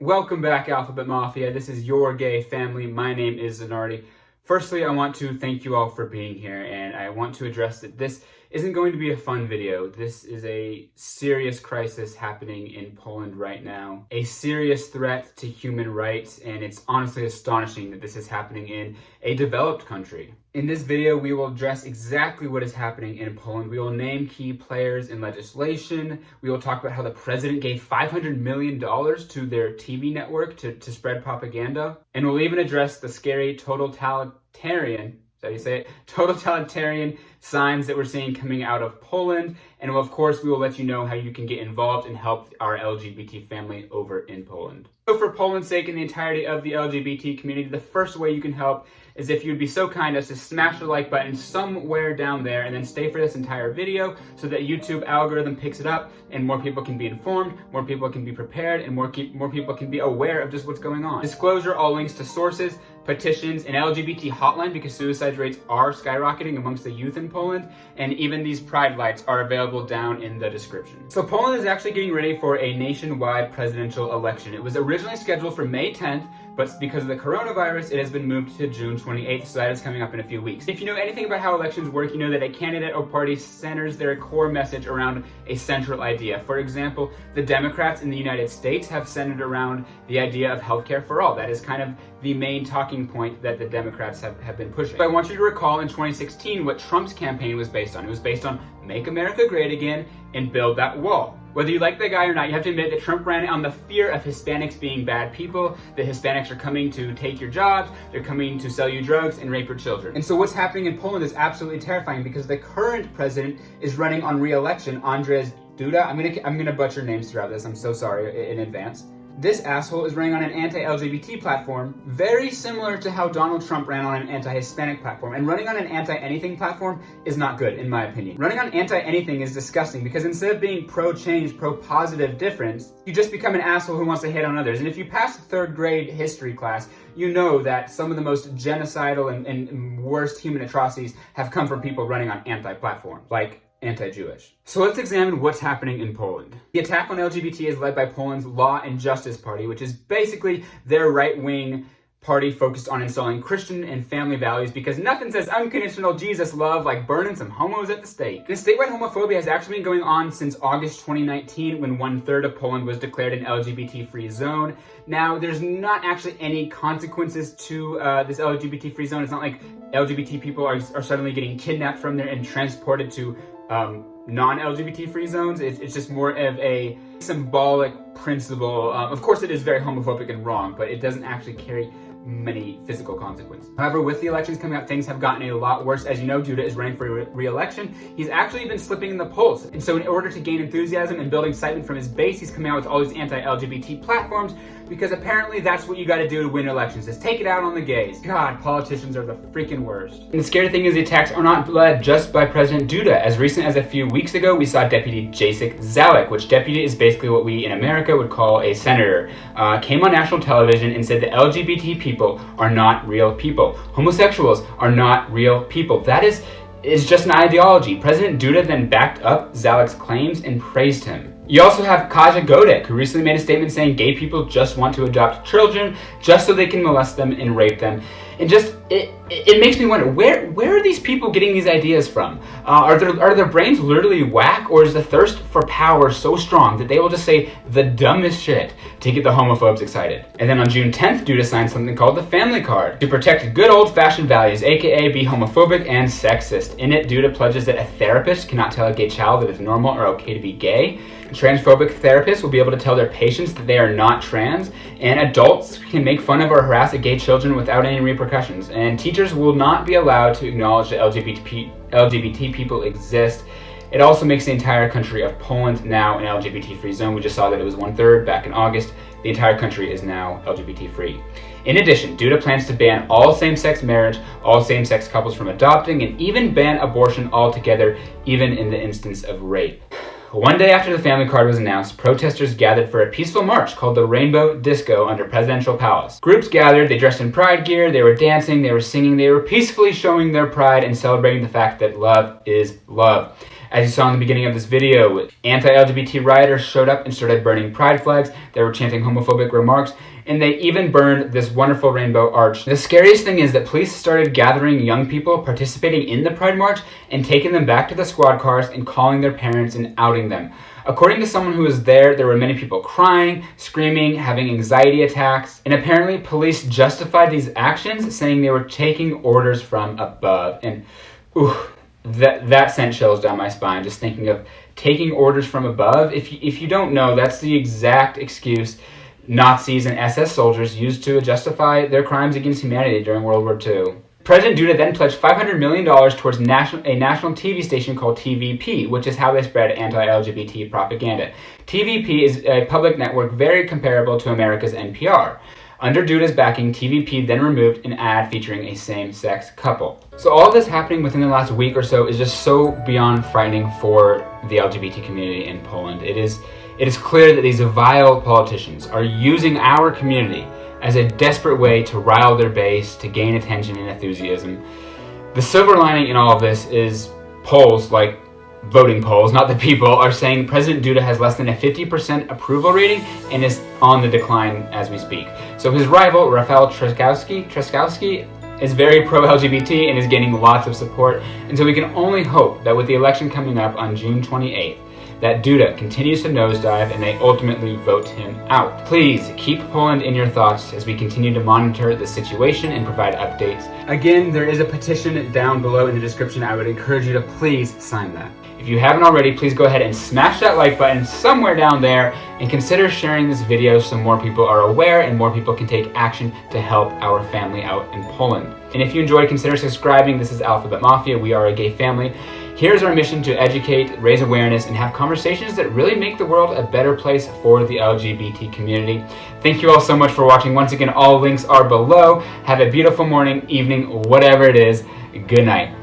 Welcome back, Alphabet Mafia. This is your gay family. My name is Zanardi. Firstly, I want to thank you all for being here, and I want to address that this isn't going to be a fun video. This is a serious crisis happening in Poland right now. A serious threat to human rights, and it's honestly astonishing that this is happening in a developed country. In this video, we will address exactly what is happening in Poland. We will name key players in legislation. We will talk about how the president gave $500 million to their TV network to spread propaganda. And we'll even address the scary totalitarian signs that we're seeing coming out of Poland. And of course, we will let you know how you can get involved and help our LGBT family over in Poland. So for Poland's sake and the entirety of the LGBT community, the first way you can help is if you'd be so kind as to smash the like button somewhere down there and then stay for this entire video so that YouTube algorithm picks it up and more people can be informed, more people can be prepared, and more people can be aware of just what's going on. Disclosure, all links to sources, petitions, an LGBT hotline because suicide rates are skyrocketing amongst the youth in Poland, and even these pride lights are available down in the description. So Poland is actually getting ready for a nationwide presidential election. It was originally scheduled for May 10th, but because of the coronavirus, it has been moved to June 28th, so that is coming up in a few weeks. If you know anything about how elections work, you know that a candidate or party centers their core message around a central idea. For example, the Democrats in the United States have centered around the idea of healthcare for all. That is kind of the main talking point that the Democrats have been pushing. But I want you to recall in 2016 what Trump's campaign was based on. It was based on Make America Great Again and Build That Wall. Whether you like the guy or not, you have to admit that Trump ran on the fear of Hispanics being bad people, that Hispanics are coming to take your jobs, they're coming to sell you drugs and rape your children. And so what's happening in Poland is absolutely terrifying because the current president is running on re-election, Andrzej Duda. I'm gonna butcher names throughout this, I'm so sorry in advance. This asshole is running on an anti-LGBT platform, very similar to how Donald Trump ran on an anti-Hispanic platform. And running on an anti-anything platform is not good, in my opinion. Running on anti-anything is disgusting because instead of being pro-change, pro-positive difference, you just become an asshole who wants to hate on others. And if you pass third grade history class, you know that some of the most genocidal and worst human atrocities have come from people running on anti-platforms, like anti-Jewish. So let's examine what's happening in Poland. The attack on LGBT is led by Poland's Law and Justice Party, which is basically their right-wing party focused on installing Christian and family values because nothing says unconditional Jesus love like burning some homos at the stake. The statewide homophobia has actually been going on since August 2019 when 1/3 of Poland was declared an LGBT-free zone. Now, there's not actually any consequences to this LGBT-free zone. It's not like LGBT people are suddenly getting kidnapped from there and transported to non-LGBT free zones. It's just more of a symbolic principle. Of course, it is very homophobic and wrong, but it doesn't actually carry many physical consequences. However, with the elections coming up, things have gotten a lot worse. As you know, Duda is running for re-election. He's actually been slipping in the polls. And so in order to gain enthusiasm and build excitement from his base, he's coming out with all these anti-LGBT platforms because apparently that's what you gotta do to win elections, is take it out on the gays. God, politicians are the freaking worst. And the scary thing is the attacks are not led just by President Duda. As recent as a few weeks ago, we saw Deputy Jacek Zalek, which deputy is basically what we in America would call a senator, came on national television and said that LGBT people are not real people. Homosexuals are not real people. That is just an ideology. President Duda then backed up Zalek's claims and praised him. You also have Kaja Godek, who recently made a statement saying gay people just want to adopt children just so they can molest them and rape them. And just, it makes me wonder, where are these people getting these ideas from? Are their brains literally whack, or is the thirst for power so strong that they will just say the dumbest shit to get the homophobes excited? And then on June 10th, Duda signed something called the Family Card to protect good old-fashioned values, aka be homophobic and sexist. In it, Duda pledges that a therapist cannot tell a gay child that it's normal or okay to be gay. Transphobic therapists will be able to tell their patients that they are not trans, and adults can make fun of or harass gay children without any repercussions. And teachers will not be allowed to acknowledge that LGBT people exist. It also makes the entire country of Poland now an LGBT-free zone. We just saw that it was 1/3 back in August. The entire country is now LGBT-free. In addition, Duda plans to ban all same-sex marriage, all same-sex couples from adopting, and even ban abortion altogether, even in the instance of rape. One day after the Family Card was announced, protesters gathered for a peaceful march called the Rainbow Disco under Presidential Palace. Groups gathered, they dressed in pride gear, they were dancing, they were singing, they were peacefully showing their pride and celebrating the fact that love is love. As you saw in the beginning of this video, anti-LGBT rioters showed up and started burning pride flags. They were chanting homophobic remarks, and they even burned this wonderful rainbow arch. The scariest thing is that police started gathering young people participating in the Pride March and taking them back to the squad cars and calling their parents and outing them. According to someone who was there were many people crying, screaming, having anxiety attacks, and apparently police justified these actions, saying they were taking orders from above. And that sent chills down my spine, just thinking of taking orders from above. If you don't know, that's the exact excuse Nazis and SS soldiers used to justify their crimes against humanity during World War II. President Duda then pledged $500 million towards a national TV station called TVP, which is how they spread anti-LGBT propaganda. TVP is a public network very comparable to America's NPR. Under Duda's backing, TVP then removed an ad featuring a same-sex couple. So all this happening within the last week or so is just so beyond frightening for the LGBT community in Poland. It is clear that these vile politicians are using our community as a desperate way to rile their base, to gain attention and enthusiasm. The silver lining in all of this is polls, like voting polls, not the people, are saying President Duda has less than a 50% approval rating and is on the decline as we speak. So his rival, Rafał Trzaskowski, is very pro-LGBT and is gaining lots of support. And so we can only hope that with the election coming up on June 28th, that Duda continues to nosedive and they ultimately vote him out. Please keep Poland in your thoughts as we continue to monitor the situation and provide updates. Again, there is a petition down below in the description. I would encourage you to please sign that. If you haven't already, please go ahead and smash that like button somewhere down there and consider sharing this video so more people are aware and more people can take action to help our family out in Poland. And if you enjoyed, consider subscribing. This is Alphabet Mafia. We are a gay family. Here's our mission to educate, raise awareness, and have conversations that really make the world a better place for the LGBT community. Thank you all so much for watching. Once again, all links are below. Have a beautiful morning, evening, whatever it is. Good night.